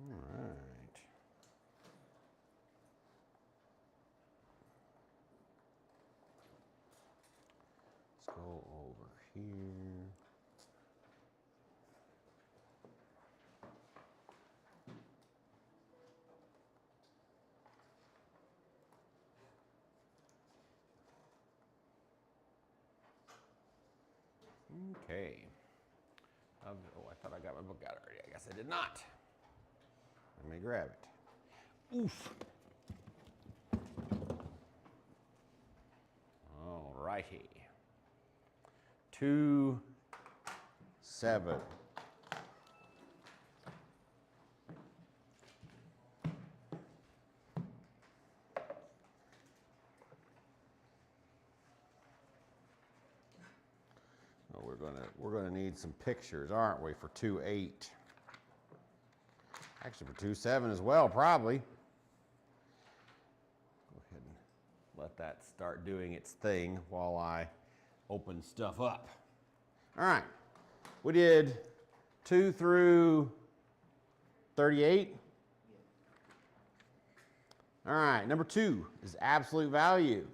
All right. Let's go over here. Okay. Oh, I thought I got my book out already. I guess I did not. Let me grab it. Oof. All righty. 2, 7. Oh, we're gonna need some pictures, aren't we, for 2, 8? Actually, for 2, 7 as well, probably. Go ahead and let that start doing its thing while I open stuff up. All right, we did 2 through 38. All right, number 2 is absolute value.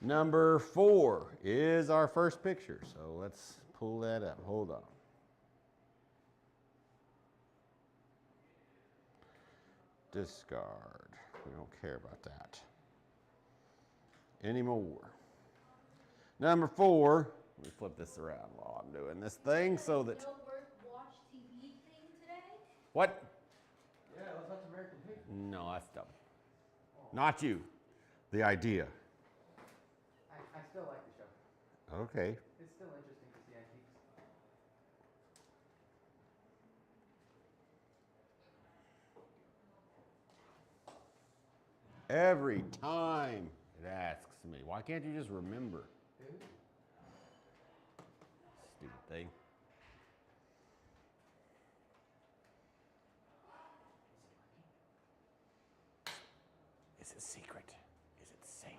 Number 4 is our first picture, so let's pull that up. Hold on. Discard. We don't care about that anymore. Number 4, let me flip this around while I'm doing this thing so that. Watch TV thing today? What? Yeah, let's watch American Pig. No, that's dumb. Not you. The idea. I still like the show. Okay. It's still interesting to see antiques. Every time it asks me, why can't you just remember? Stupid thing. Is it secret? Is it safe?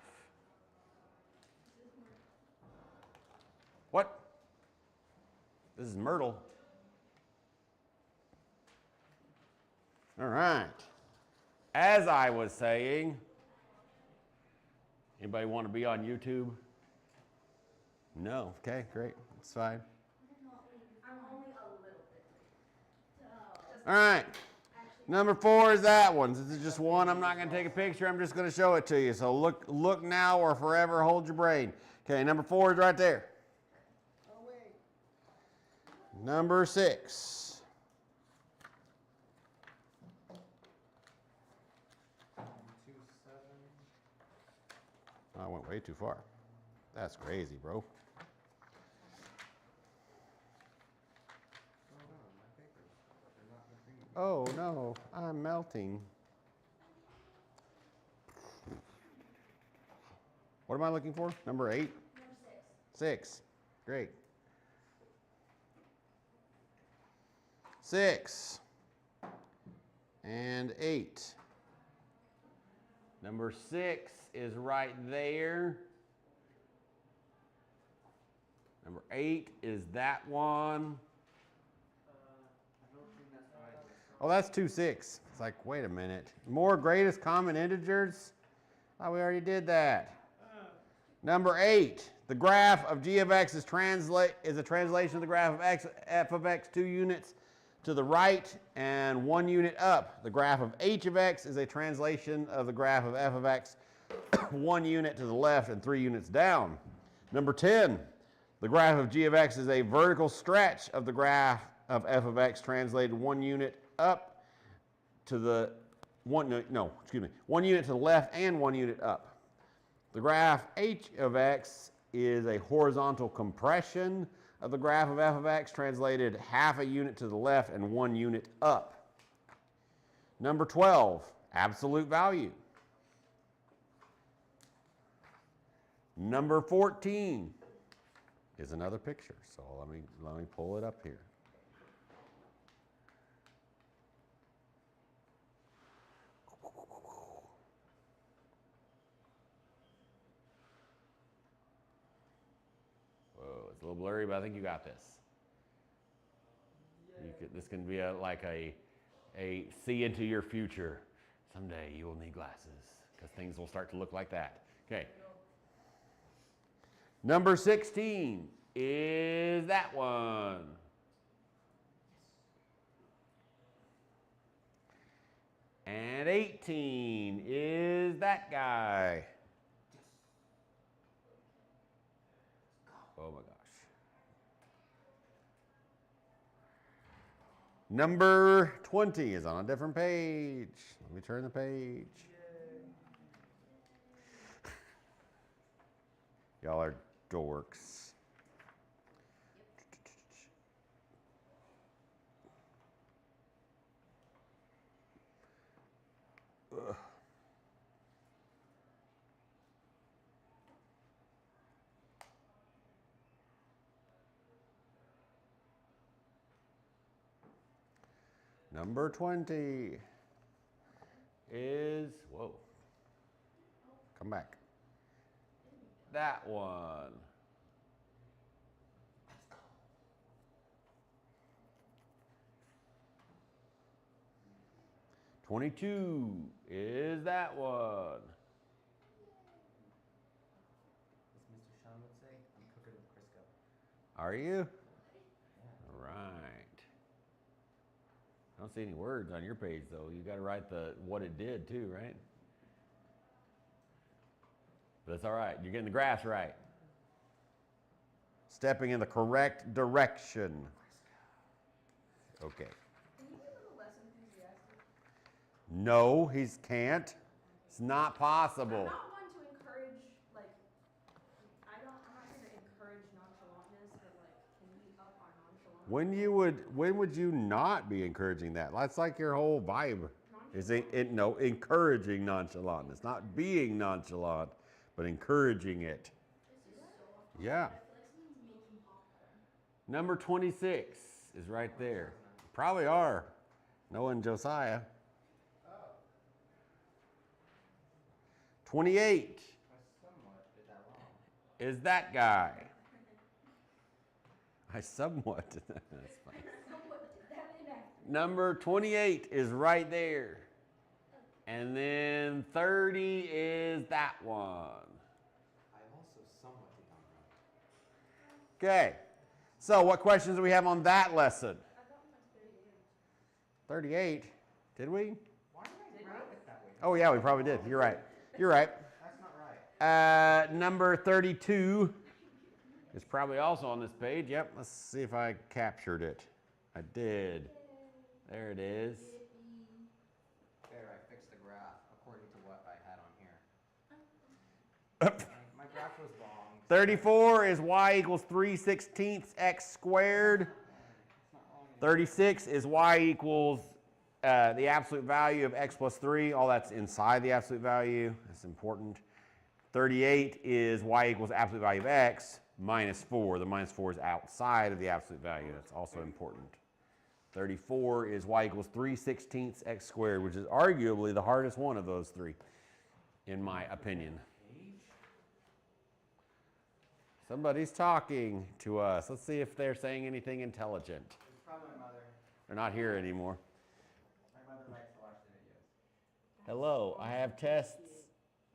What? This is Myrtle. All right. As I was saying, anybody want to be on YouTube? No. Okay, great. That's fine. I'm only a little bit. All right. Number 4 is that one. This is just one. I'm not going to take a picture. I'm just going to show it to you. So look now or forever hold your brain. Okay, number 4 is right there. Oh, wait. Number 6. 2, 7. I went way too far. That's crazy, bro. Oh no, I'm melting. What am I looking for? Number 8? Number 6. 6. Great. 6 and 8. Number 6 is right there. Number 8 is that one. I don't think that's right. Oh, that's 2, 6. It's like, wait a minute. More greatest common integers? Oh, we already did that. Number 8, the graph of g of x is a translation of the graph of f of x 2 units to the right and 1 unit up. The graph of h of x is a translation of the graph of f of x 1 unit to the left and 3 units down. Number 10, the graph of g of x is a vertical stretch of the graph of f of x translated 1 unit up to the 1 unit to the left and 1 unit up. The graph h of x is a horizontal compression of the graph of f of x translated half a unit to the left and 1 unit up. Number 12, absolute value. Number 14 is another picture. So let me pull it up here. Whoa, it's a little blurry, but I think you got this. This can be like a see into your future. Someday you will need glasses because things will start to look like that. Okay. Number 16 is that one. And 18 is that guy. Oh my gosh. Number 20 is on a different page. Let me turn the page. Y'all are dorks. Ugh. Number 20 is, whoa, come back. That one. $22 is that one. As Mr. Sean would say, I'm cooking with Crisco. Are you? Yeah. All right. I don't see any words on your page though. You got to write the what it did too, right? But that's all right. You're getting the graphs right. Stepping in the correct direction. Okay. Can you be a little less enthusiastic? No, he can't. It's not I'm possible. not one to encourage, like, I'm not here to encourage nonchalantness, but like, can we up our nonchalantness? When would you not be encouraging that? That's like your whole vibe. Is no, encouraging nonchalantness, not being nonchalant, but encouraging it. Yeah. I feel like someone's making popcorn. Number 26 is right there. Probably are. Knowing Josiah. 28 Somewhat did that wrong. is that guy. I somewhat. That's funny. Somewhat did that inaccurate. Number 28 is right there. And then 30 is that one. I also somewhat did not wrong. Okay. So what questions do we have on that lesson? I thought we went to 38. 38. Did we? Why did I write it that way? Oh yeah, we probably did. You're right. You're right. That's not right. Number 32 is probably also on this page. Yep. Let's see if I captured it. I did. There it is. There, I fixed the graph according to what I had on here. My graph was wrong. 34 is y equals 3/16 x squared. It's not wrong anymore. 36 is y equals the absolute value of x plus 3. All that's inside the absolute value. That's important. 38 is y equals absolute value of x minus 4. The minus 4 is outside of the absolute value. That's also important. 34 is y equals 3/16 x squared, which is arguably the hardest one of those three, in my opinion. Somebody's talking to us. Let's see if they're saying anything intelligent. It's probably my mother. They're not here anymore. My mother likes to watch the videos. Hello, I have tests.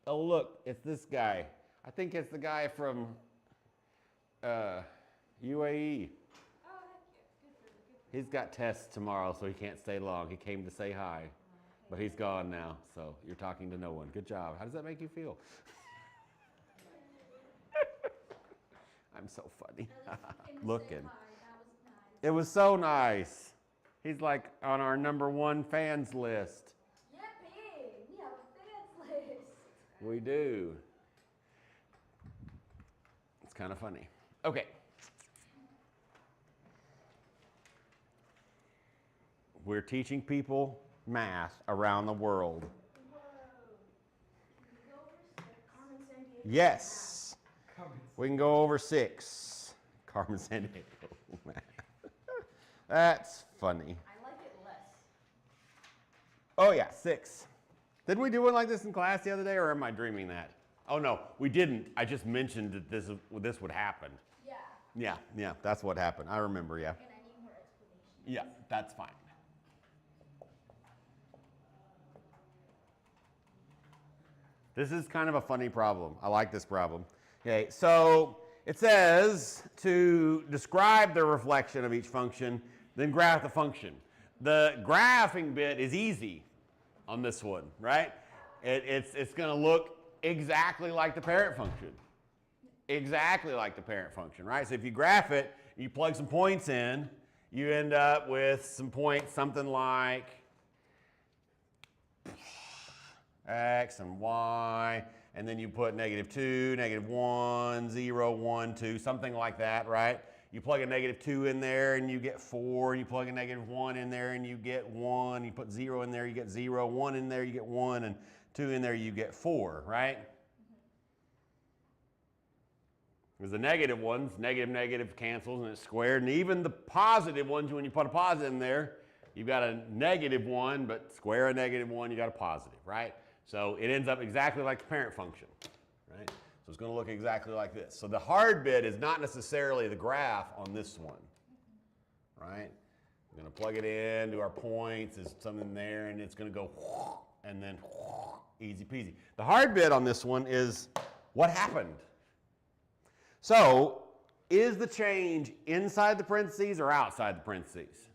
Oh, look, it's this guy. I think it's the guy from UAE. Oh, heck yeah. Good for you. He's got tests tomorrow, so he can't stay long. He came to say hi, but he's gone now, so you're talking to no one. Good job. How does that make you feel? I'm so funny. Looking. It was so nice. He's like on our #1 fans list. Yippee! We have a fans list. We do. It's kind of funny. Okay. We're teaching people math around the world. Whoa. Can we go over Carmen Sandiego? Yes. Comments. We can go over 6. Carmen Sandiego. That's funny. I like it less. Oh yeah, 6. Did we do one like this in class the other day, or am I dreaming that? Oh no, we didn't. I just mentioned that this would happen. Yeah. Yeah, that's what happened. I remember, yeah. And I need more explanation. Yeah, that's fine. This is kind of a funny problem. I like this problem. Okay, so it says to describe the reflection of each function, then graph the function. The graphing bit is easy on this one, right? It's going to look exactly like the parent function. Exactly like the parent function, right? So if you graph it, you plug some points in, you end up with some points, something like x and y, and then you put -2, -1, 0, 1, 2, something like that, right? You plug a -2 in there and you get 4, you plug a -1 in there and you get 1, you put 0 in there, you get 0, 1 in there, you get 1, and 2 in there, you get 4, right? Because the negative ones, negative cancels and it's squared, and even the positive ones, when you put a positive in there, you've got a -1, but square a -1, you got a positive, right? So it ends up exactly like the parent function, right? So it's going to look exactly like this. So the hard bit is not necessarily the graph on this one, right? We're going to plug it in, do our points, there's something there, and it's going to go and then easy peasy. The hard bit on this one is what happened. So is the change inside the parentheses or outside the parentheses?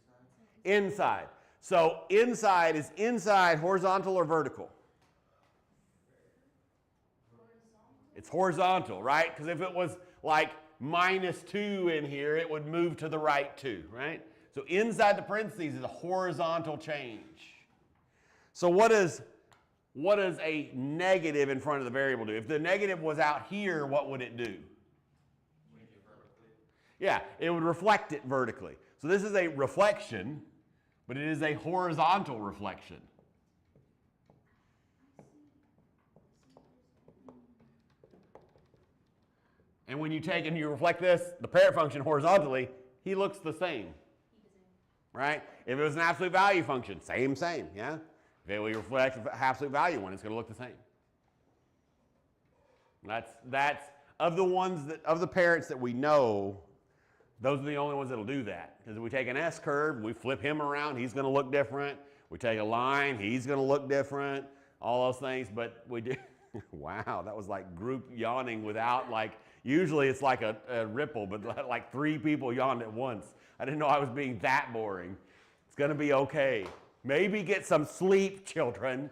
Inside. So inside is inside horizontal or vertical? It's horizontal, right? Because if it was like -2 in here, it would move to the right 2, right? So inside the parentheses is a horizontal change. So what does a negative in front of the variable do? If the negative was out here, what would it do? Yeah, it would reflect it vertically. So this is a reflection, but it is a horizontal reflection. And when you take and you reflect this, the parent function horizontally, he looks the same. Right? If it was an absolute value function, same, yeah? If it will reflect an absolute value one, it's going to look the same. That's of the ones that, of the parents that we know, those are the only ones that'll do that. Because if we take an S curve, we flip him around, he's going to look different. We take a line, he's going to look different. All those things, but we do. Wow, that was like group yawning without like, usually it's like a ripple, but like 3 people yawned at once. I didn't know I was being that boring. It's going to be okay. Maybe get some sleep, children.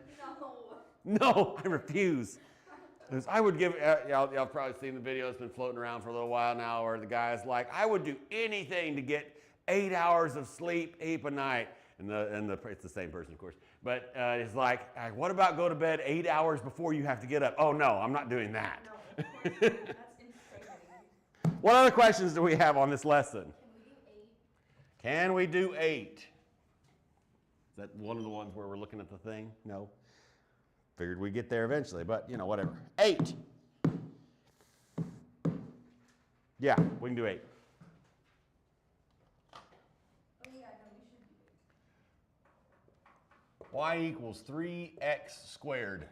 No, I refuse. I would give, y'all have probably seen the video, it's been floating around for a little while now, where the guy's like, I would do anything to get 8 hours of sleep a night. And it's the same person, of course. But it's like, what about go to bed 8 hours before you have to get up? Oh, no, I'm not doing that. No, that's insane. What other questions do we have on this lesson? Can we do 8? Can we do 8? Is that one of the ones where we're looking at the thing? No. Figured we'd get there eventually, but, you know, whatever. 8. Yeah, we can do 8. Oh yeah, no, we should do 8. Y equals 3x squared.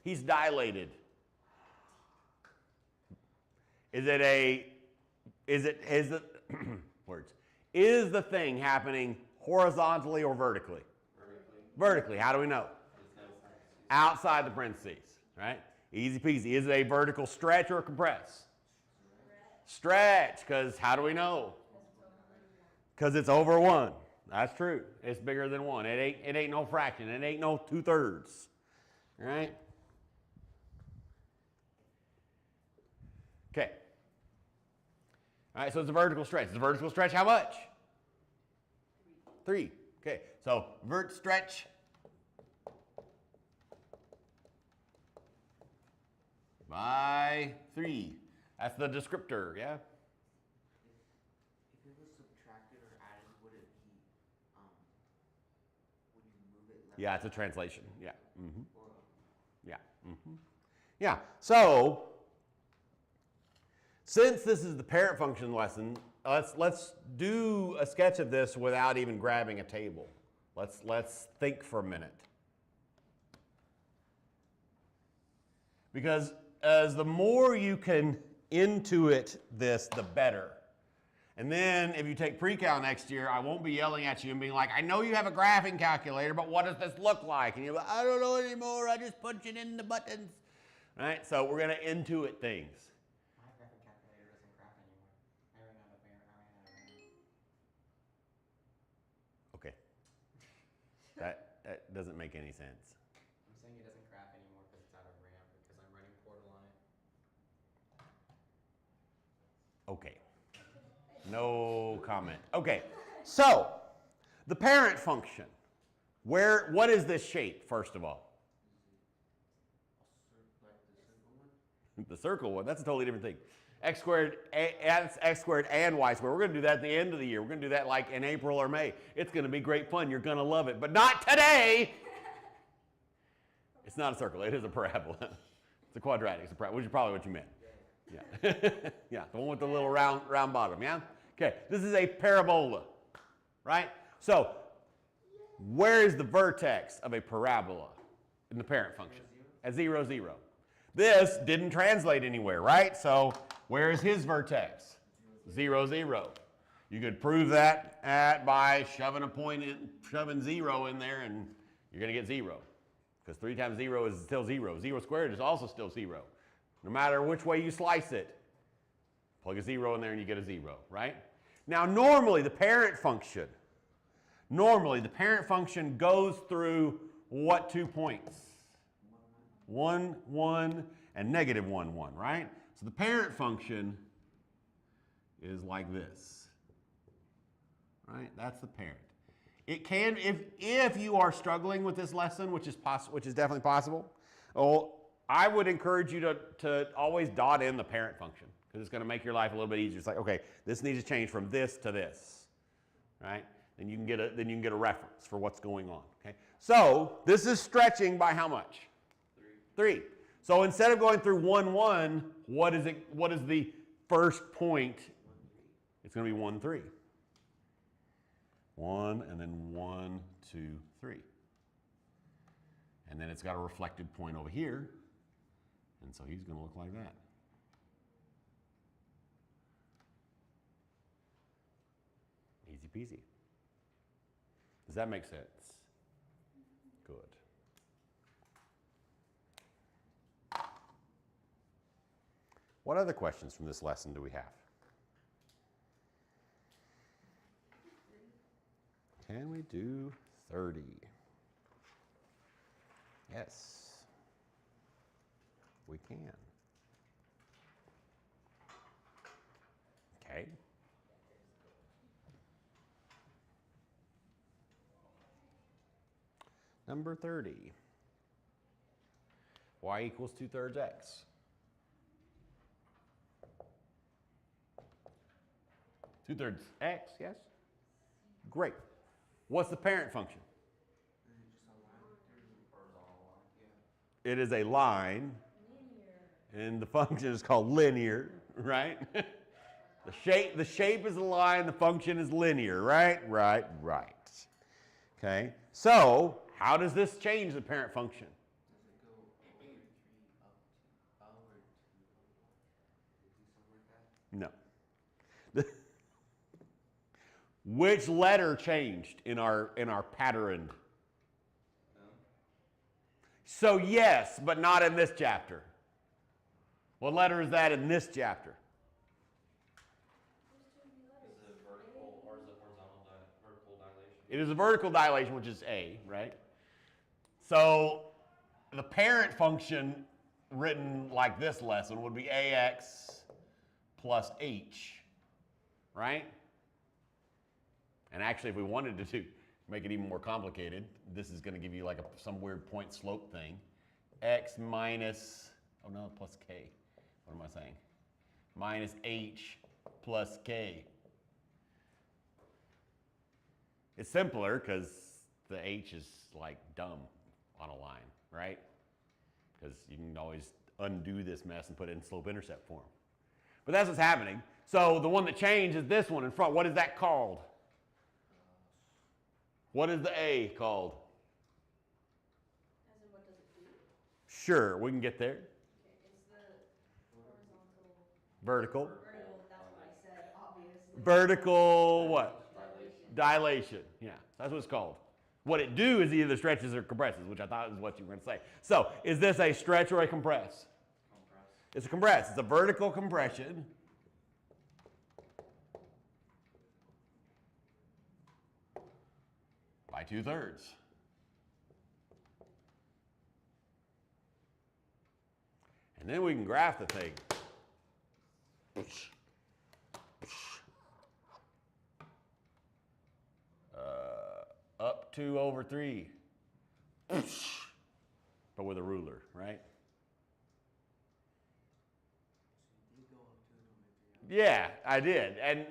He's dilated. Is the thing happening horizontally or vertically? Vertically. How do we know? Outside the parentheses, right? Easy peasy. Is it a vertical stretch or compress? Stretch, because how do we know? Because it's over 1. That's true. It's bigger than 1. It ain't no fraction. It ain't no 2/3. Right? Okay. All right, so it's a vertical stretch. It's a vertical stretch how much? 3. Okay, so vert stretch by 3. That's the descriptor, yeah? If it was subtracted or added, would it be, would you move it left? Yeah, it's a translation, yeah. Mm-hmm. Or, Yeah. Mm-hmm. Yeah, so since this is the parent function lesson, let's do a sketch of this without even grabbing a table. Let's think for a minute. Because as the more you can intuit this, the better. And then if you take pre-cal next year, I won't be yelling at you and being like, I know you have a graphing calculator, but what does this look like? And you're like, I don't know anymore. I just punch it in the buttons. Right? So we're going to intuit things. My graphing calculator doesn't graph anymore. I ran out of RAM. Okay. That doesn't make any sense. I'm saying it doesn't graph anymore because it's out of RAM because I'm running Portal on it. Okay. No comment. Okay. So, the parent function. What is this shape, first of all? The circle one. That's a totally different thing. X squared and y squared. We're going to do that at the end of the year. We're going to do that like in April or May. It's going to be great fun. You're going to love it. But not today. It's not a circle. It is a parabola. It's a quadratic. It's a parabola, which is probably what you meant. Yeah. Yeah, the one with the little round bottom, yeah? Okay, this is a parabola, right? So, where is the vertex of a parabola in the parent function? At 0, 0. This didn't translate anywhere, right? So, where is his vertex? 0, 0. You could prove that by shoving a point in, shoving 0 in there, and you're going to get 0. Because 3 times 0 is still 0. 0 squared is also still 0. No matter which way you slice it, plug a 0 in there and you get a 0, right? Now, normally the parent function goes through what 2 points? 1, 1, and negative 1, 1, right? So the parent function is like this, right? That's the parent. It can, if you are struggling with this lesson, which is definitely possible, I would encourage you to always dot in the parent function because it's going to make your life a little bit easier. It's like, okay, this needs to change from this to this, right? Then you can get a reference for what's going on. Okay, so this is stretching by how much? 3. So instead of going through 1, 1, what is it? What is the first point? It's going to be 1, 3. 1 and then 1, 2, 3. And then it's got a reflected point over here. And so he's going to look like that. Easy peasy. Does that make sense? Good. What other questions from this lesson do we have? Can we do 30? Yes, we can. Okay. Number 30. Y equals 2/3 x. 2/3 x, yes? Great. What's the parent function? It is a line. Linear. And the function is called linear, right? The shape is a line, the function is linear, right? Right. Okay. So, how does this change the parent function? Does it go over 3 up to over 2? Do something like that? No. Which letter changed in our pattern? So yes, but not in this chapter. What letter is that in this chapter? Is it vertical or is it horizontal vertical dilation? It is a vertical dilation, which is A, right? So the parent function written like this lesson would be AX plus H, right? And actually, if we wanted to make it even more complicated, this is going to give you like some weird point slope thing. X minus, oh no, plus K. What am I saying? Minus H plus K. It's simpler because the H is like dumb on a line, right? Because you can always undo this mess and put it in slope-intercept form. But that's what's happening. So the one that changed is this one in front. What is that called? What is the A called? As in, what does it do? Sure, we can get there. Okay, it's the horizontal. Vertical. Vertical, that's what I said, obviously. Vertical what? Dilation. Dilation. Yeah, that's what it's called. What it do is either stretches or compresses, which I thought is what you were going to say. So, is this a stretch or a compress? Compress. It's a compress. It's a vertical compression. By 2/3. And then we can graph the thing. Up 2/3. But with a ruler, right? Yeah, I did. And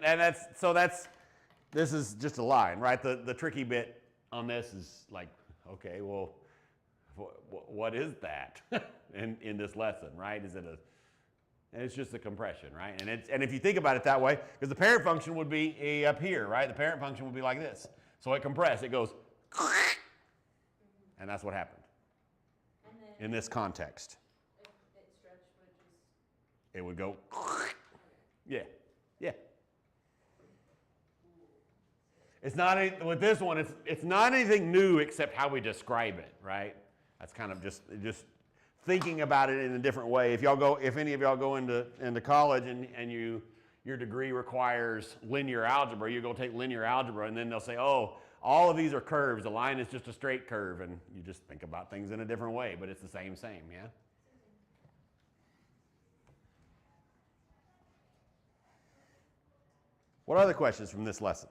this is just a line, right? The tricky bit on this is like, okay, well, what is that in this lesson, right? And it's just a compression, right? And if you think about it that way, because the parent function would be up here, right? The parent function would be like this. So it compressed, it goes, and that's what happened And then in this context. if it stretched, would just, It would go, yeah, yeah. It's not with this one. It's not anything new except how we describe it, right? That's kind of just thinking about it in a different way. If any of y'all go into college and your degree requires linear algebra, you go take linear algebra, and then they'll say, oh, all of these are curves. A line is just a straight curve, and you just think about things in a different way, but it's the same, yeah? What other questions from this lesson?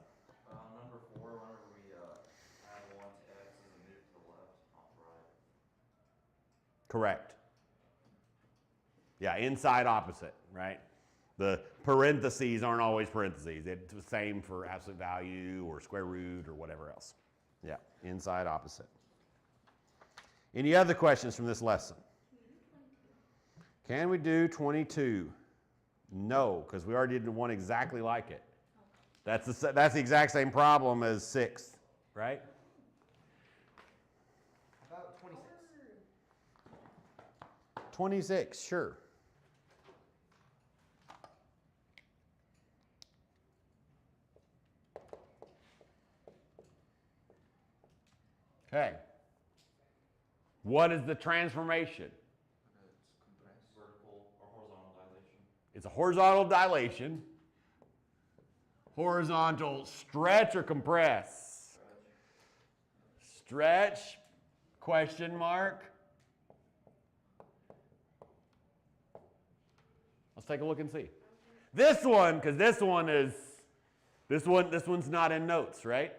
Number 4, whenever we add 1 to x, is it move to the left, not the right? Correct. Yeah, inside opposite, right? The parentheses aren't always parentheses. It's the same for absolute value or square root or whatever else. Yeah, inside opposite. Any other questions from this lesson? Can we do 22? No, because we already did one exactly like it. That's the exact same problem as 6, right? How about 26? 26, sure. Okay. What is the transformation? It's compressed. Vertical or horizontal dilation. It's a horizontal dilation. Horizontal stretch or compress? Stretch. Stretch, question mark. Let's take a look and see. This one, because this one's not in notes, right?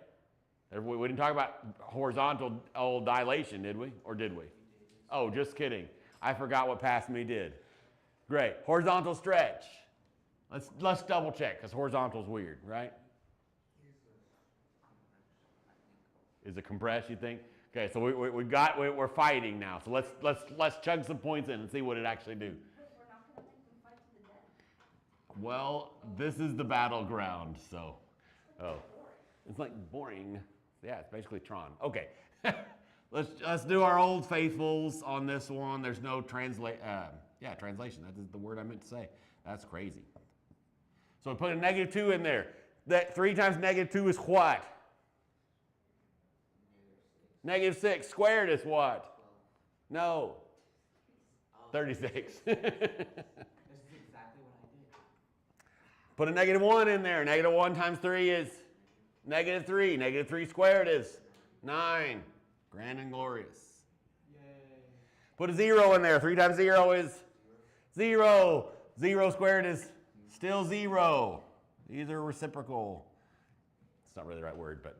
We didn't talk about horizontal dilation, did we? Or did we? Oh, just kidding. I forgot what past me did. Great. Horizontal stretch. Let's double check, because horizontal is weird, right? Is it compressed, you think? Okay, so we're fighting now. So let's chug some points in and see what it actually do. wait, we're not gonna make them fight to the death. Well, this is the battleground, so. Oh. It's like boring. Yeah, it's basically Tron. Okay. Let's do our old faithfuls on this one. There's no translation. That is the word I meant to say. That's crazy. So we put a -2 in there. That 3 times -2 is what? -6 squared is what? No. 36. This is exactly what I did. Put a -1 in there. -1 times 3 is -3. -3 squared is 9. Grand and glorious. Yay. Put a 0 in there. 3 times 0 is 0. 0 squared is still 0. These are reciprocal. It's not really the right word, but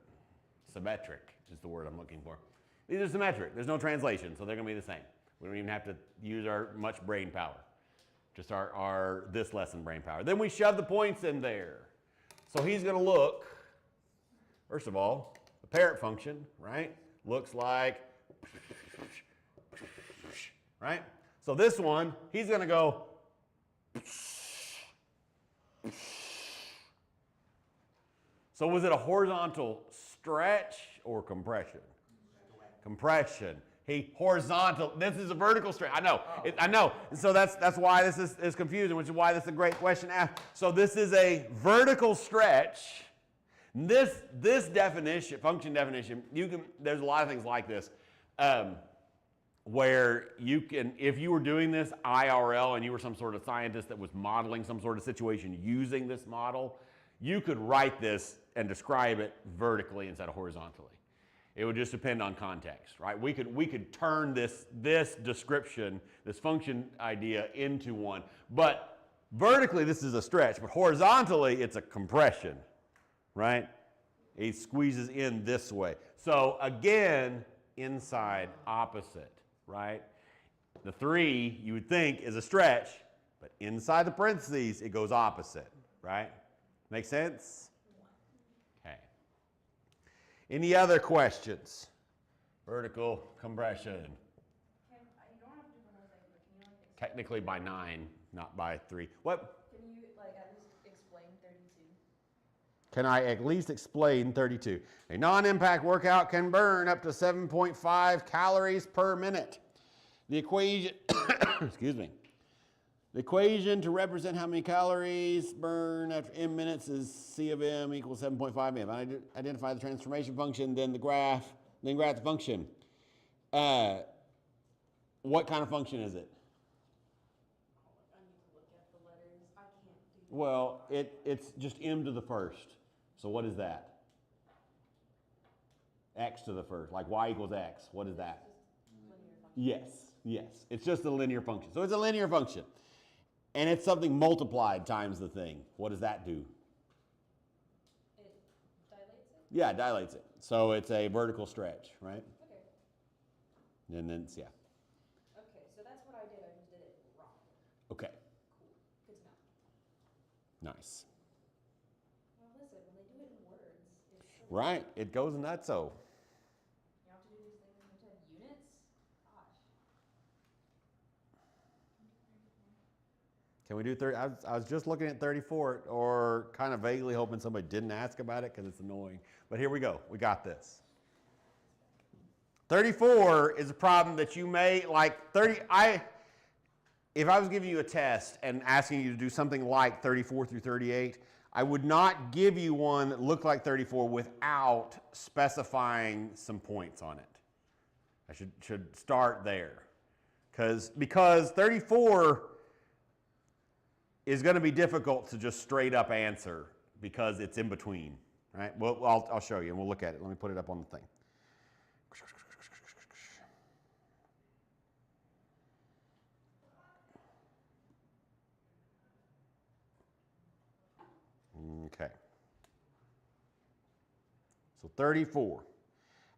symmetric is the word I'm looking for. These are symmetric. There's no translation, so they're going to be the same. We don't even have to use our much brain power. Just our this lesson brain power. Then we shove the points in there. So he's going to look, first of all, the parent function, right? Looks like, right? So this one, he's going to go, so was it a horizontal stretch or compression? Compression. Horizontal. This is a vertical stretch. I know. I know. And so that's why this is confusing, which is why this is a great question asked. So this is a vertical stretch. This definition, function definition, there's a lot of things like this, where you can, if you were doing this IRL and you were some sort of scientist that was modeling some sort of situation using this model, you could write this and describe it vertically instead of horizontally. It would just depend on context, right? We could turn this description, this function idea into one. But vertically, this is a stretch, but horizontally, it's a compression, right? It squeezes in this way. So again, inside, opposite, right? The 3, you would think, is a stretch, but inside the parentheses, it goes opposite, right? Make sense? Okay. Any other questions? Vertical compression. You don't have to do the whole thing, but can you like Technically by 9, not by 3. What? Can you like at least explain 32? Can I at least explain 32? A non-impact workout can burn up to 7.5 calories per minute. The equation, excuse me. The equation to represent how many calories burn after m minutes is C of m equals 7.5 m. I identify the transformation function, then graph the function. What kind of function is it? I need to look at the letters. I can't do that. Well, it's just m to the first. So what is that? X to the first, like y equals x. What is that? Linear function. Yes. It's just a linear function. So it's a linear function. And it's something multiplied times the thing. What does that do? It dilates it? Yeah, it dilates it. So it's a vertical stretch, right? Okay. And then, yeah. Okay, so that's what I did. I just did it wrong. Okay, Cool. Good to know. nice. Well, listen, when they do it in words, it's so Right, it goes nutso. You have to do these things in units? Gosh. Can we do 30? I was just looking at 34 or kind of vaguely hoping somebody didn't ask about it because it's annoying. But here we go. We got this. 34 is a problem that you may, like if I was giving you a test and asking you to do something like 34 through 38, I would not give you one that looked like 34 without specifying some points on it. I should start there. Because 34 is going to be difficult to just straight up answer because it's in between, right? Well, I'll show you and we'll look at it. Let me put it up on the thing. Okay. So 34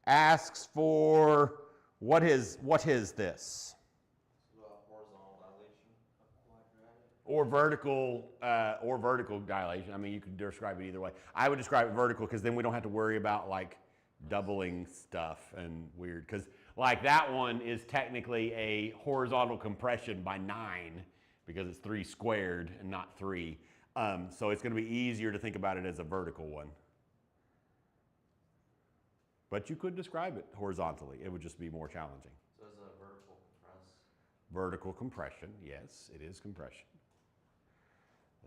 asks for what is this? Horizontal dilation of quadratic. Or vertical dilation. I mean, you could describe it either way. I would describe it vertical because then we don't have to worry about like doubling stuff and weird. Because like that one is technically a horizontal compression by 9 because it's 3 squared and not 3. So it's going to be easier to think about it as a vertical one. But you could describe it horizontally. It would just be more challenging. So is a vertical compress? Vertical compression, yes, it is compression.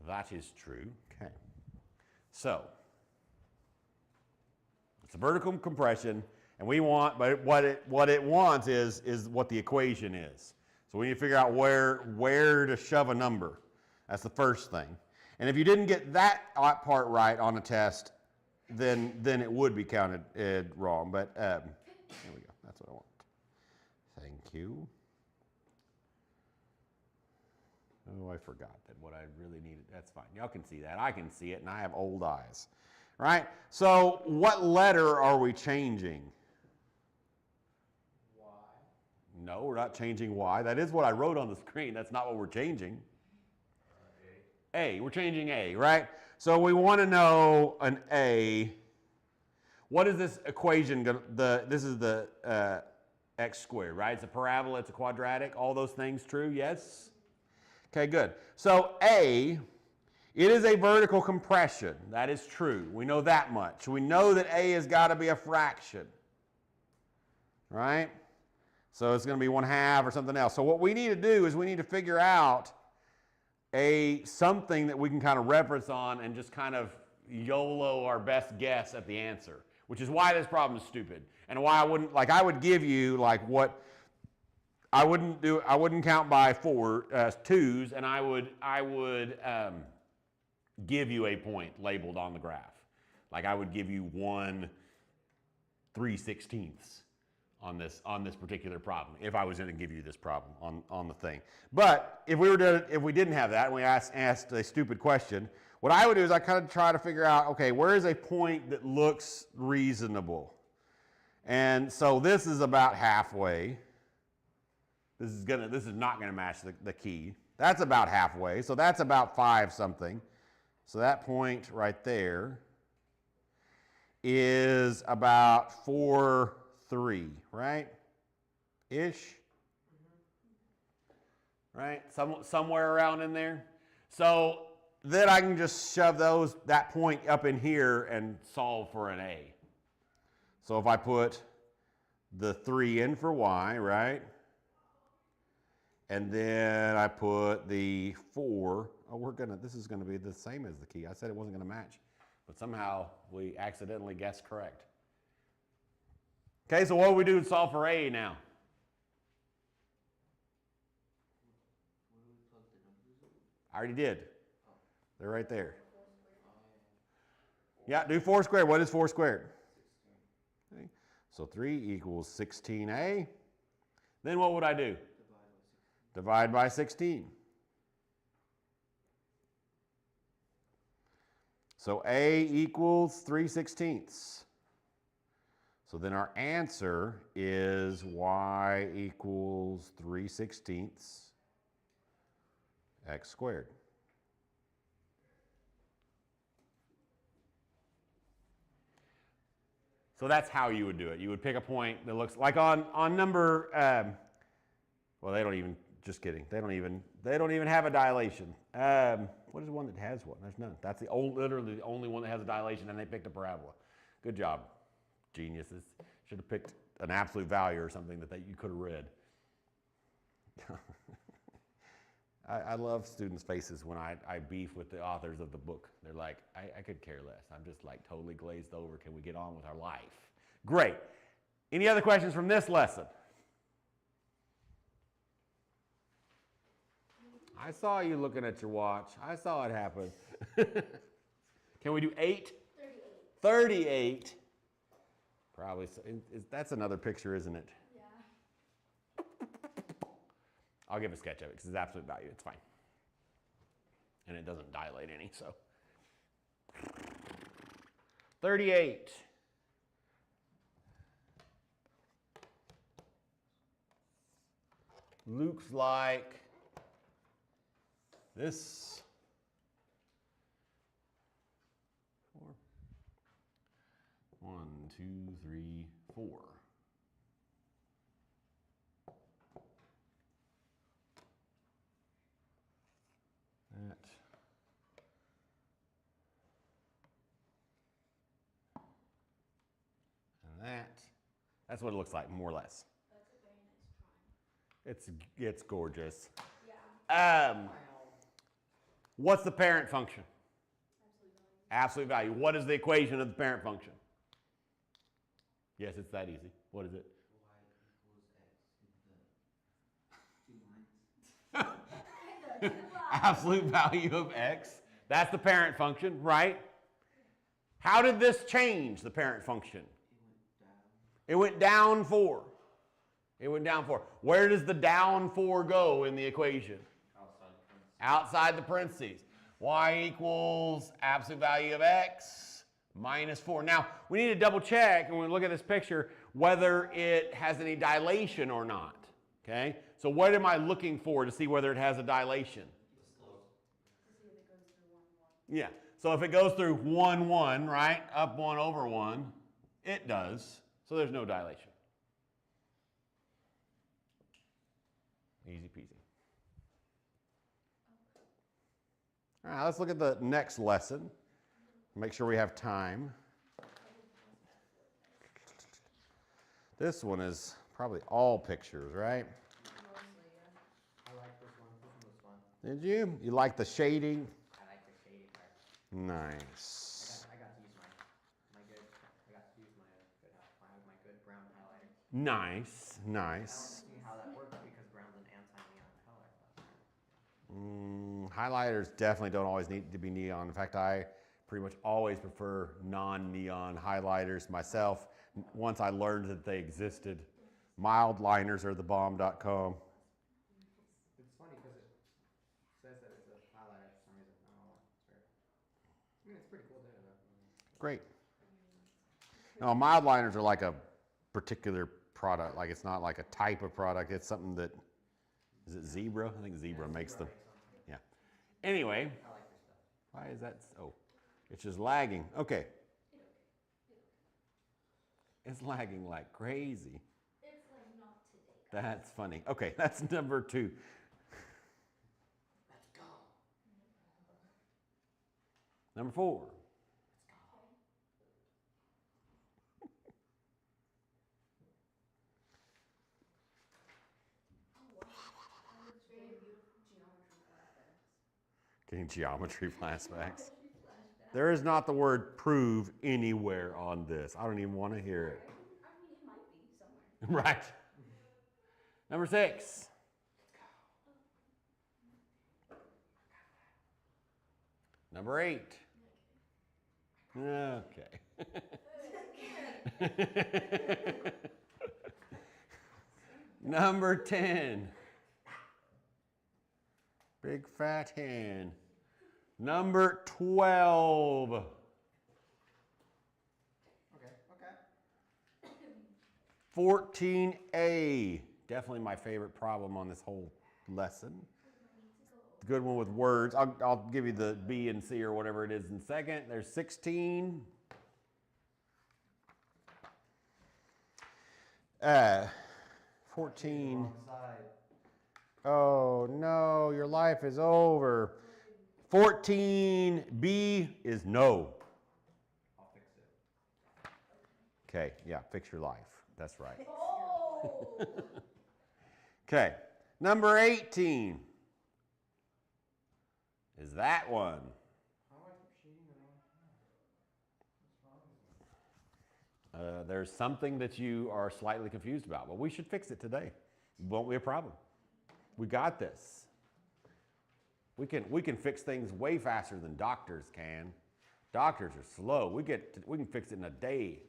That is true. Okay. So it's a vertical compression, and we want, but what it wants is what the equation is. So we need to figure out where to shove a number. That's the first thing. And if you didn't get that part right on a test, then it would be counted wrong. But here we go. That's what I want. Thank you. Oh, I forgot that what I really needed. That's fine. Y'all can see that. I can see it, and I have old eyes. Right? So what letter are we changing? Y. No, we're not changing Y. That is what I wrote on the screen. That's not what we're changing. A. We're changing A, right? So we want to know an A. What is this equation? This is the x squared, right? It's a parabola, it's a quadratic. All those things true, yes? Okay, good. So A, it is a vertical compression. That is true. We know that much. We know that A has got to be a fraction, right? So it's going to be 1/2 or something else. So what we need to do is we need to figure out something that we can kind of reference on and just kind of YOLO our best guess at the answer, which is why this problem is stupid and why I would give you like what I wouldn't count by 2s, and I would give you a point labeled on the graph. Like I would give you 1 3/16 on this particular problem if I was going to give you this problem on the thing. But if we didn't have that and we asked a stupid question, what I would do is I kind of try to figure out, okay, where is a point that looks reasonable? And so this is about halfway. This is not going to match the key. That's about halfway, so that's about 5 something. So that point right there is about 4.3, right? Ish. Right? Somewhere around in there. So then I can just shove that point up in here and solve for an A. So if I put the 3 in for y, right? And then I put the 4. Oh, this is gonna be the same as the key. I said it wasn't gonna match, but somehow we accidentally guessed correct. Okay, so what do we do to solve for A now? I already did. They're right there. Yeah, do 4 squared. What is 4 squared? 16. Okay. So 3 equals 16A. Then what would I do? Divide by 16. So A equals 3/16. So then our answer is y equals 3/16 x squared. So that's how you would do it. You would pick a point that looks like on number, well, they don't even, just kidding. They don't even have a dilation. What is one that has one? There's none. That's literally the only one that has a dilation, and they picked a parabola. Good job, geniuses. Should have picked an absolute value or something that you could have read. I love students' faces when I beef with the authors of the book. They're like, I could care less. I'm just like totally glazed over. Can we get on with our life? Great. Any other questions from this lesson? I saw you looking at your watch. I saw it happen. Can we do 8? 38. 38. Probably. That's another picture, isn't it? Yeah. I'll give a sketch of it because it's absolute value. It's fine. And it doesn't dilate any, so. 38. Looks like this. 4. 1, 2, 3, 4. That. And that. That's what it looks like, more or less. That's a very nice drawing. It's gorgeous. Yeah. What's the parent function? Absolute value. Absolute value. What is the equation of the parent function? Yes, it's that easy. What is it? Y equals x. Absolute value of x. That's the parent function, right? How did this change the parent function? It went down 4. It went down 4. Where does the down 4 go in the equation? Outside the parentheses. Y equals absolute value of x minus 4. Now, we need to double check when we look at this picture whether it has any dilation or not. Okay? So what am I looking for to see whether it has a dilation? Yeah. So if it goes through 1, 1, right? Up 1 over 1, it does. So there's no dilation. Easy peasy. All right, let's look at the next lesson. Make sure we have time. This one is probably all pictures, right? Mostly, yeah. I like this one. This one was fun. Did you? You like the shading? I like the shady part. Nice. I got to use my good. I got to use my good brown highlighter. Nice, I nice. don't see how that works because brown's an anti-neon color. Highlighters definitely don't always need to be neon. In fact, I pretty much always prefer non-neon highlighters myself. Once I learned that they existed. Mild liners are thebomb.com. It's funny because it says that it's a highlighter for some reason. I don't know why. It's weird. I mean, it's pretty cool data though. Great. No, mild liners are like a particular product. Like it's not like a type of product. It's something that, is it Zebra? I think Zebra makes them. Yeah. Anyway, I like this stuff. why is that? Oh, it's just lagging. Okay. It's lagging like crazy. It's like not today. That's funny. Okay, that's number 2. Let's go. Number 4. Very beautiful geometry flashbacks. Getting geometry flashbacks. There is not the word prove anywhere on this. I don't even want to hear it. I mean, it might be somewhere. Right. Number 6. Number 8. Okay. Number 10. Big fat hen. Number 12. Okay. Okay. 14A. Definitely my favorite problem on this whole lesson. The good one with words. I'll give you the B and C or whatever it is in a second. There's 16. 14. Wrong side. Oh no, your life is over. 14B is no. I'll fix it. Okay, yeah, fix your life. That's right. Oh! Okay, number 18 is that one. How do I keep shading the wrong side? What's wrong with me? There's something that you are slightly confused about, but we should fix it today. Won't be a problem. We got this. We can fix things way faster than doctors can. Doctors are slow. We can fix it in a day.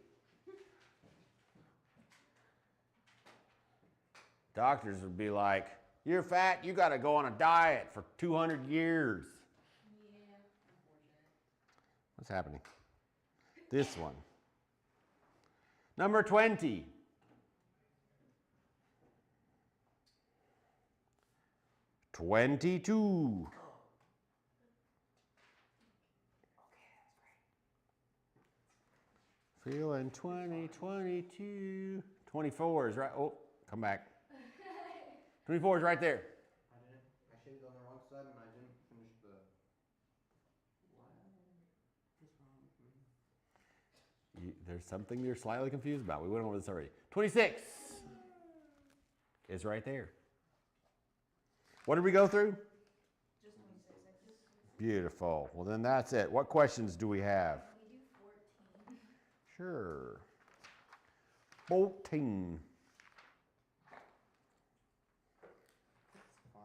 Doctors would be like, "You're fat. You got to go on a diet for 200 years." Yeah, unfortunate. What's happening? This one. Number 20. $22. Feeling 20, 22. 24 is right. Oh, come back. 24 is right there. I shaded on the wrong side and I didn't finish the. There's something you're slightly confused about. We went over this already. 26 is right there. What did we go through? Just 26. Beautiful. Well, then that's it. What questions do we have? We do 14. Sure. 14. It's fine.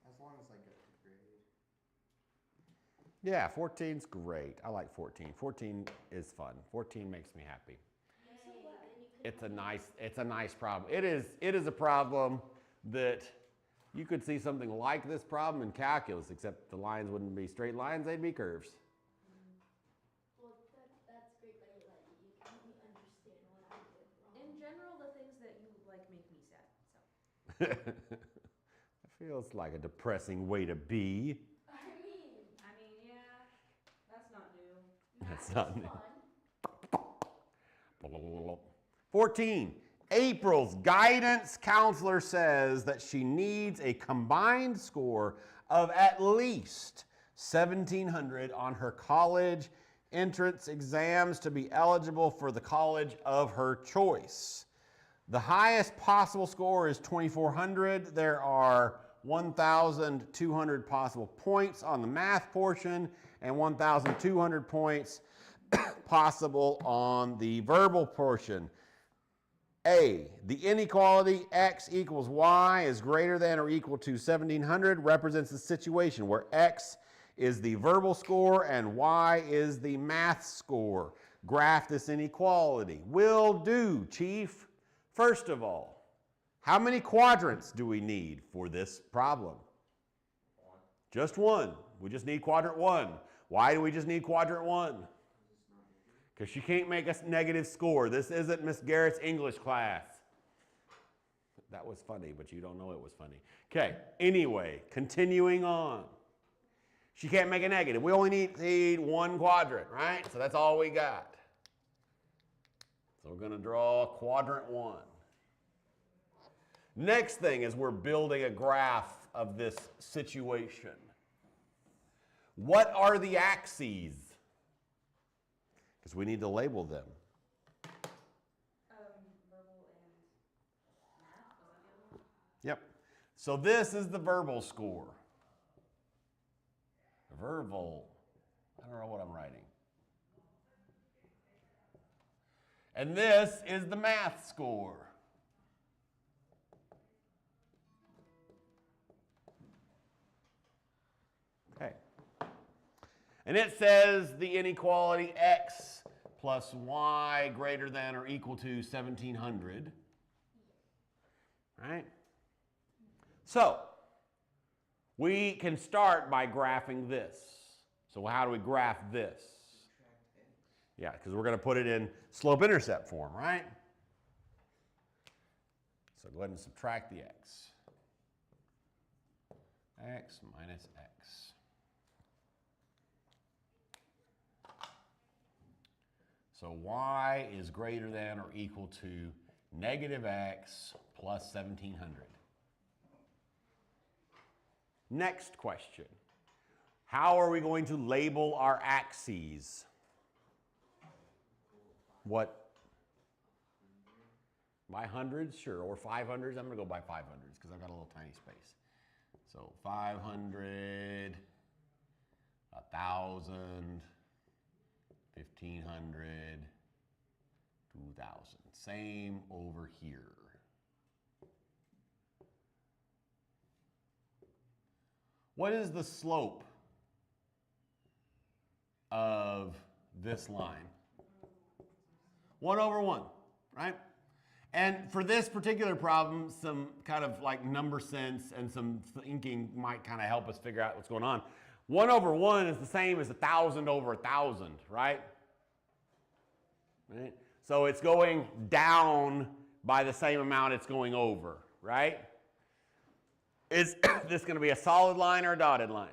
As long as I get the grade. Yeah, 14's great. I like 14. 14 is fun. 14 makes me happy. It's a nice problem. It is a problem that you could see something like this problem in calculus, except the lines wouldn't be straight lines, they'd be curves. Well, that's great, but you can help me understand what I did wrong. In general, the things that you like make me sad. So. It feels like a depressing way to be. I mean, Yeah, that's not new. That's not new. fun. 14. April's guidance counselor says that she needs a combined score of at least 1,700 on her college entrance exams to be eligible for the college of her choice. The highest possible score is 2,400. There are 1,200 possible points on the math portion and 1,200 points possible on the verbal portion. A, the inequality x equals y is greater than or equal to 1,700 represents the situation where x is the verbal score and y is the math score. Graph this inequality. Will do, Chief. First of all, how many quadrants do we need for this problem? One. Just one. We just need quadrant 1. Why do we just need quadrant 1? Because she can't make a negative score. This isn't Miss Garrett's English class. That was funny, but you don't know it was funny. Okay, anyway, continuing on. She can't make a negative. We only need one quadrant, right? So that's all we got. So we're going to draw quadrant 1. Next thing is we're building a graph of this situation. What are the axes? Because we need to label them. Verbal and math, was that the other one? Yep. So this is the verbal score. Verbal. I don't know what I'm writing. And this is the math score. Okay. And it says the inequality x plus y greater than or equal to 1,700. Right? So, we can start by graphing this. So how do we graph this? Yeah, because we're going to put it in slope-intercept form, right? So go ahead and subtract the x. X minus x. So y is greater than or equal to negative x plus 1,700. Next question. How are we going to label our axes? What? By hundreds? Sure. Or 500s? I'm going to go by 500s because I've got a little tiny space. So 500, 1,000, 1,500, 2,000. Same over here. What is the slope of this line? 1 over 1, right? And for this particular problem, some kind of like number sense and some thinking might kind of help us figure out what's going on. 1 over 1 is the same as 1,000 over 1,000, right? Right? So it's going down by the same amount it's going over, right? Is this going to be a solid line or a dotted line?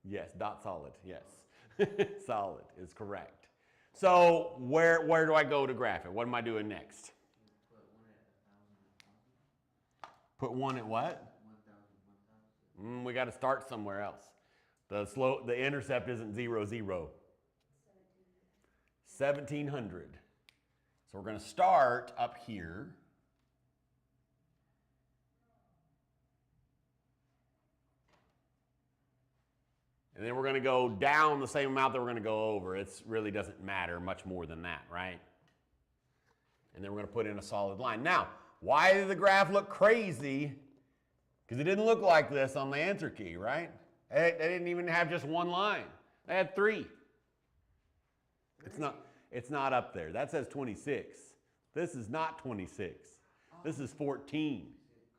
Yes, dot solid, yes. Solid is correct. So where do I go to graph it? What am I doing next? Put 1 at what? 1,000. We got to start somewhere else. The intercept isn't 0, 0. 1,700. So we're going to start up here. And then we're going to go down the same amount that we're going to go over. It really doesn't matter much more than that, right? And then we're going to put in a solid line. Now, why did the graph look crazy? Because it didn't look like this on the answer key, right? They didn't even have just one line. They had 3. It's not up there. That says 26. This is not 26. This is 14.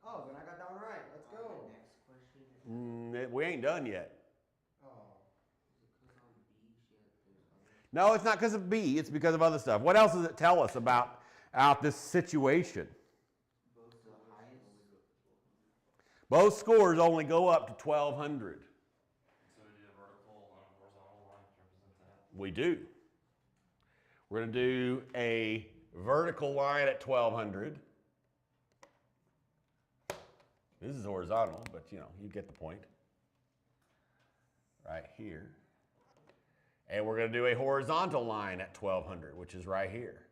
Oh, then I got that one right. Let's go. Next question. We ain't done yet. Oh. No, it's not because of B. It's because of other stuff. What else does it tell us about this situation? Both scores only go up to 1,200. So we do a vertical and a horizontal line to represent that? We do. We're going to do a vertical line at 1,200. This is horizontal, but you get the point. Right here. And we're going to do a horizontal line at 1,200, which is right here.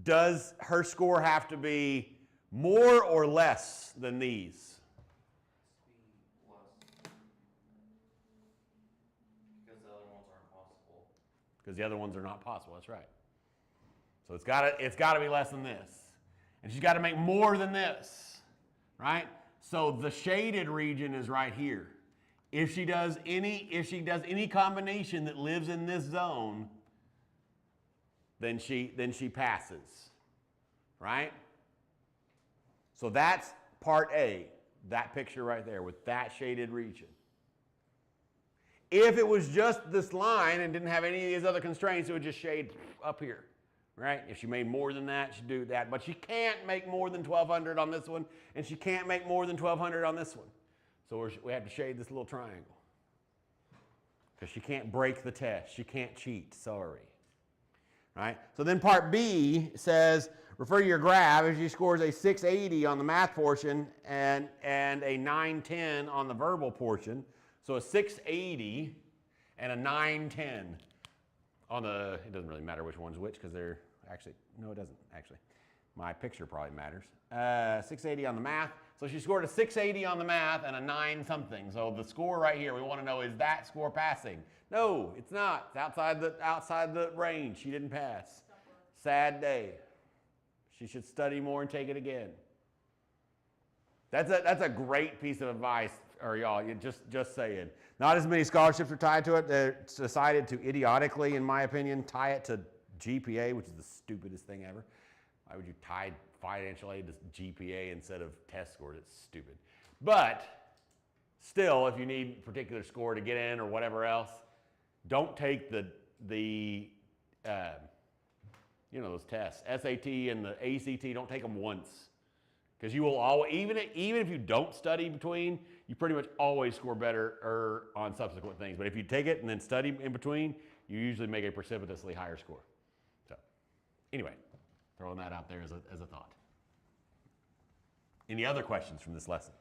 does her score have to be more or less than these? Be less. Because the other ones aren't possible. Because the other ones are not possible. That's right. So it's got to be less than this, and she's got to make more than this, right? So the shaded region is right here. If she does any combination that lives in this zone, then she passes, right? So that's part A, that picture right there with that shaded region. If it was just this line and didn't have any of these other constraints, it would just shade up here, right? If she made more than that, she'd do that. But she can't make more than 1,200 on this one, and she can't make more than 1,200 on this one. So we have to shade this little triangle. Because she can't break the test. She can't cheat. Sorry. Right? So then part B says, refer to your graph. If she scores a 680 on the math portion and a 910 on the verbal portion, so a 680 and a 910 on the, it doesn't really matter which one's which because they're actually, no, it doesn't actually. My picture probably matters. 680 on the math. So she scored a 680 on the math and a 9 something. So the score right here, we want to know, is that score passing? No, it's not. It's outside the range. She didn't pass. Sad day. She should study more and take it again. That's a great piece of advice, or y'all, just saying. Not as many scholarships are tied to it. They're decided to idiotically, in my opinion, tie it to GPA, which is the stupidest thing ever. Why would you tie financial aid to GPA instead of test scores? It's stupid. But still, if you need a particular score to get in or whatever else, don't take the those tests, SAT and the ACT. Don't take them once, because you will always, even if you don't study between, you pretty much always score better on subsequent things. But if you take it and then study in between, you usually make a precipitously higher score. So, anyway. Throwing that out there as a thought. Any other questions from this lesson?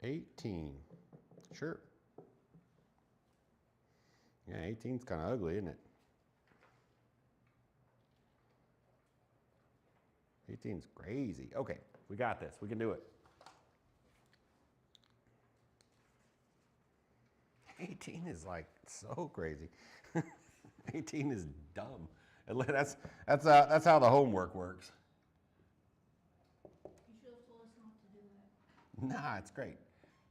$18. Sure. Yeah, 18's kind of ugly, isn't it? 18's crazy. Okay, we got this. We can do it. 18 is like so crazy. 18 is dumb. That's how the homework works. You should have told us not to do that. Nah, it's great.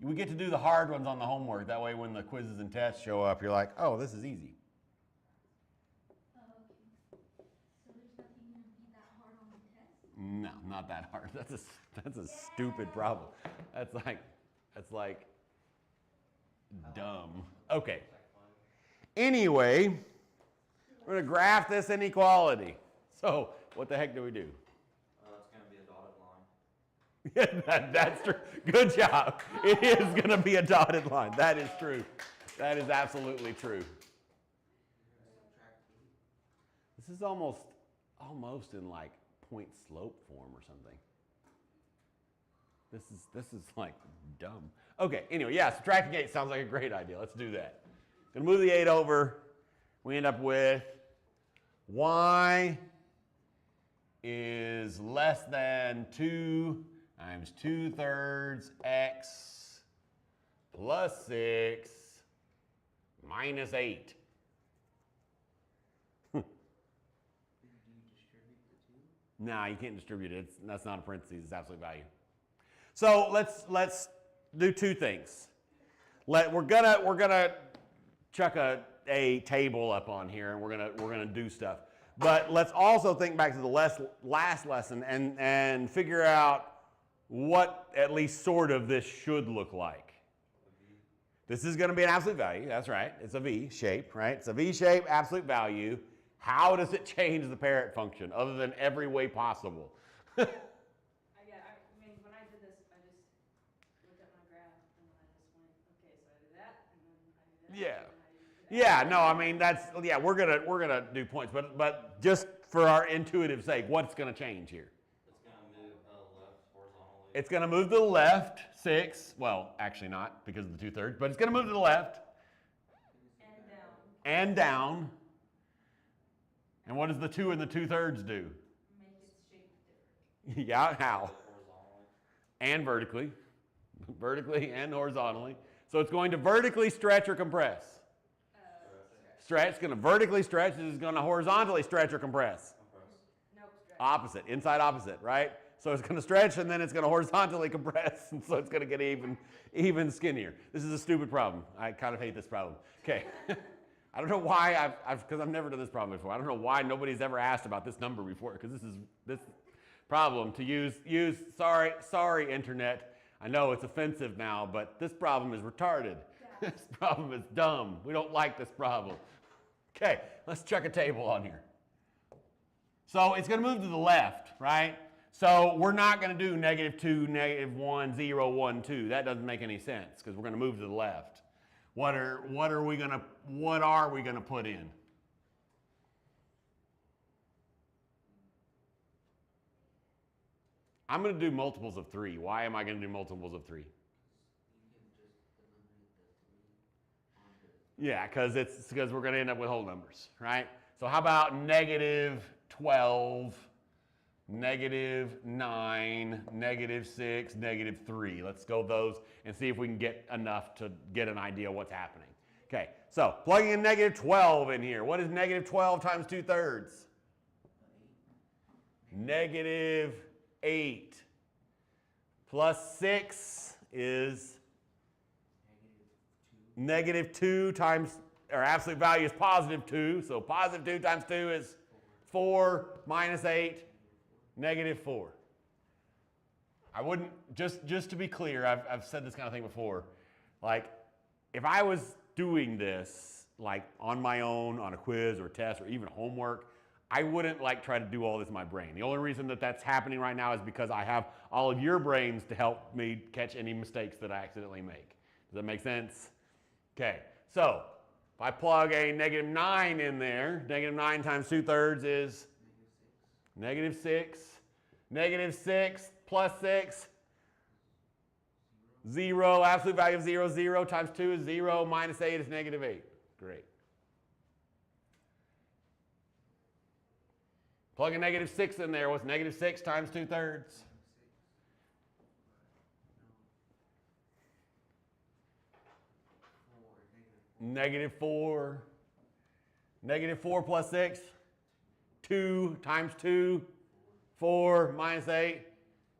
We get to do the hard ones on the homework. That way when the quizzes and tests show up, you're like, oh, this is easy. Oh, okay. So there's nothing going to be that hard on the test? No, not that hard. That's a stupid problem. That's like dumb. Okay. Anyway, we're going to graph this inequality. So what the heck do we do? It's going to be a dotted line. Yeah, that's true. Good job. It is going to be a dotted line. That is true. That is absolutely true. This is almost in like point slope form or something. This is like dumb. Okay, anyway, yeah, subtracting 8 sounds like a great idea. Let's do that. Gonna move the 8 over. We end up with y is less than 2 times 2/3 x plus 6 minus 8. Do you distribute the 2? No, you can't distribute it. That's not a parentheses. It's absolute value. So let's do two things. We're gonna chuck a table up on here, and we're gonna do stuff. But let's also think back to the last lesson and figure out what at least sort of this should look like. This is going to be an absolute value. That's right. It's a V shape, right? It's a V shape, absolute value. How does it change the parent function other than every way possible? I mean, when I did this, I just looked at my graph and then I just went, okay, so I did that, and then I did that. Yeah. And then I did that. Yeah, no, I mean we're gonna do points, but just for our intuitive sake, what's gonna change here? It's going to move left horizontally. It's gonna move to the left, 6, well, actually not because of the 2/3, but it's going to move to the left And down. and down. And what does the 2 and the 2/3 do? Make its shape different. Yeah, how? Horizontally. And vertically. Vertically and horizontally. So it's going to vertically stretch or compress. Stretch. It's going to vertically stretch. This is going to horizontally stretch or compress. Nope, stretch. Opposite, inside opposite, right? So it's going to stretch and then it's going to horizontally compress, and so it's going to get even skinnier. This is a stupid problem. I kind of hate this problem. Okay. I don't know why because I've never done this problem before. I don't know why nobody's ever asked about this number before, because this problem to use, sorry internet. I know it's offensive now, but this problem is retarded. Yeah. This problem is dumb. We don't like this problem. Okay, let's chuck a table on here. So it's going to move to the left, right? So we're not going to do -2, -1, 0, 1, 2. That doesn't make any sense because we're going to move to the left. What are we going to put in? I'm going to do multiples of 3. Why am I going to do multiples of 3? Yeah, because we're going to end up with whole numbers, right? So how about -12, -9, -6, -3. Let's go those and see if we can get enough to get an idea of what's happening. Okay, so plugging in -12 in here. What is -12 times 2/3? -8 plus 6 is -2 times, our absolute value is +2. So +2 times 2 is 4 minus 8, -4. I wouldn't, just to be clear, I've said this kind of thing before. Like, if I was doing this, like on my own, on a quiz or a test or even homework, I wouldn't try to do all this in my brain. The only reason that that's happening right now is because I have all of your brains to help me catch any mistakes that I accidentally make. Does that make sense? Okay, so if I plug a -9 in there, -9 times 2/3 is -6. -6 plus 6, 0. Absolute value of 0, 0 times 2 is 0, minus 8 is -8. Great. Plug a -6 in there. What's -6 times 2/3? -4. -4 plus 6, 2 times 2, 4 minus 8,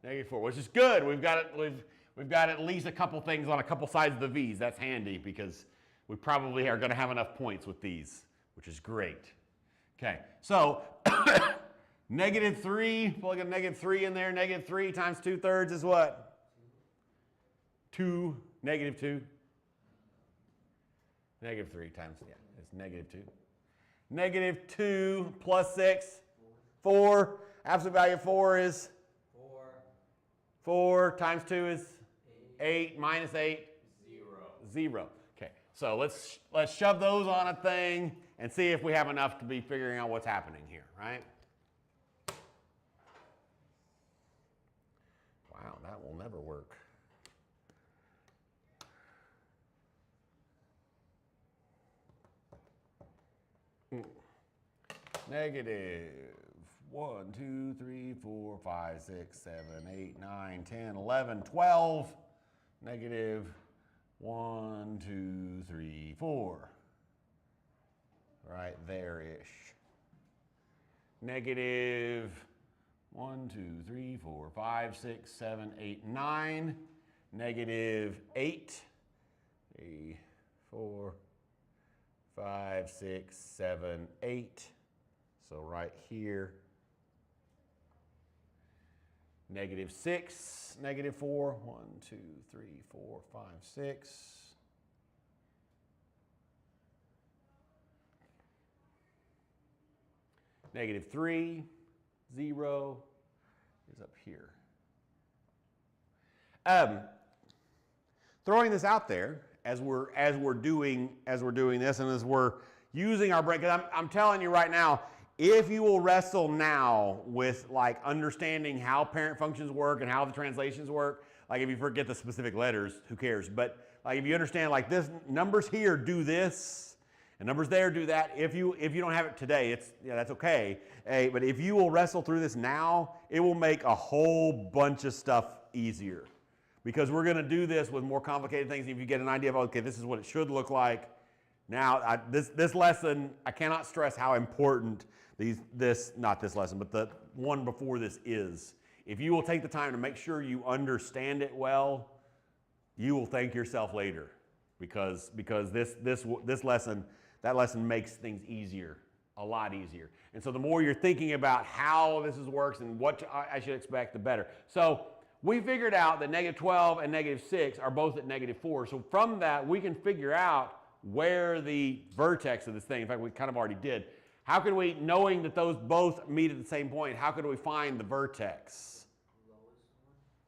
-4, which is good. We've got at least a couple things on a couple sides of the V's. That's handy because we probably are going to have enough points with these, which is great. Okay, so -3, plug a -3 in there. -3 times 2/3 is what? 2, -2. -3 times, yeah, it's -2. -2 plus 6, 4. Absolute value of 4 is? 4 times 2 is? 8 minus 8? 0. Okay, so let's shove those on a thing and see if we have enough to be figuring out what's happening here, right? Wow, that will never work. -1, 2, 3, 4, 5, 6, 7, 8, 9, 10, 11, 12. -1, 2, 3, 4. Right there-ish. -1, 2, 3, 4, 5, 6, 7, 8, 9. -8. 3, 4, 5, 6, 7, 8. So right here. -6, -4. 1, 2, 3, 4, 5, 6. -3, 0 is up here. Throwing this out there as we're doing this and as we're using our brain, because I'm telling you right now, if you will wrestle now with understanding how parent functions work and how the translations work, Like if you forget the specific letters, who cares? But like if you understand, like this numbers here do this, and numbers there do that. If you don't have it today, it's that's okay. Hey, but if you will wrestle through this now, it will make a whole bunch of stuff easier. Because we're going to do this with more complicated things. If you get an idea of, okay, this is what it should look like. Now, this lesson, I cannot stress how important not this lesson, but the one before this is. If you will take the time to make sure you understand it well, you will thank yourself later. Because this lesson, that lesson makes things easier, a lot easier. And so the more you're thinking about how this works and what I should expect, the better. So we figured out that -12 and -6 are both at -4. So from that, we can figure out where the vertex of this thing, in fact, we kind of already did. How could we, knowing that those both meet at the same point, how could we find the vertex?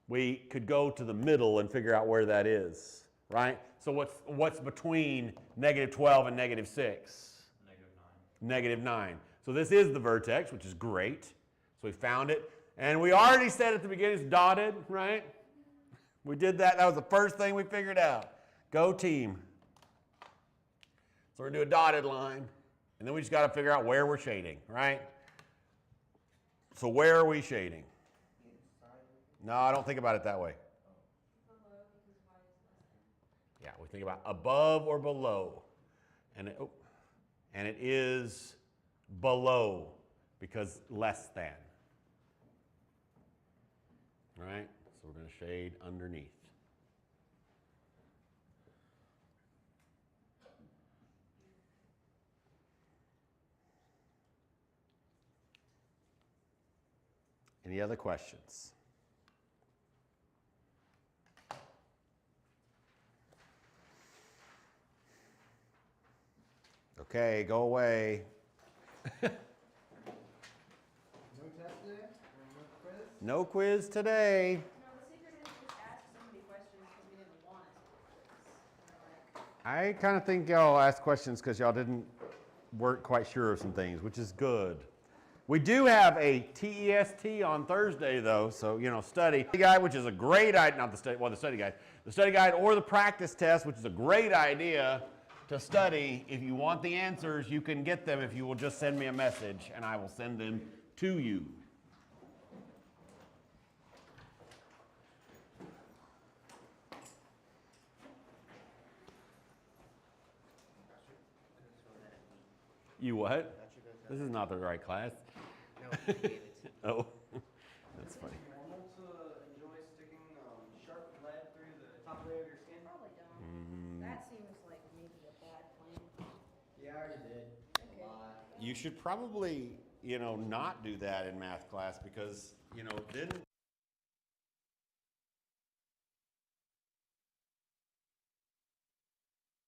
We could go to the middle and figure out where that is, right? So what's between -12 and -6? -9. So this is the vertex, which is great. So we found it. And we already said at the beginning it's dotted, right? We did that. That was the first thing we figured out. Go team. So we're going to do a dotted line. And then we just got to figure out where we're shading, right? So where are we shading? No, I don't think about it that way. Below, because y is less than. Yeah, we think about above or below. And it is below because less than. All right, so we're going to shade underneath. Any other questions? Okay, go away. No quiz today. No, the secret is just ask somebody questions because we didn't want us to quiz. I kind of think y'all asked questions because y'all weren't quite sure of some things, which is good. We do have a TEST on Thursday though, so study guide, which is a great idea. Not the study, well, the study guide, or the practice test, which is a great idea to study. If you want the answers, you can get them if you will just send me a message, and I will send them to you. You what? This is not the right class. No, he gave it to me. Oh, that's funny. Is it normal to enjoy sticking sharp lead through the top layer of your skin? Probably don't. That seems like maybe a bad plan. Yeah, I already did. Okay. A lot. You should probably, not do that in math class because, then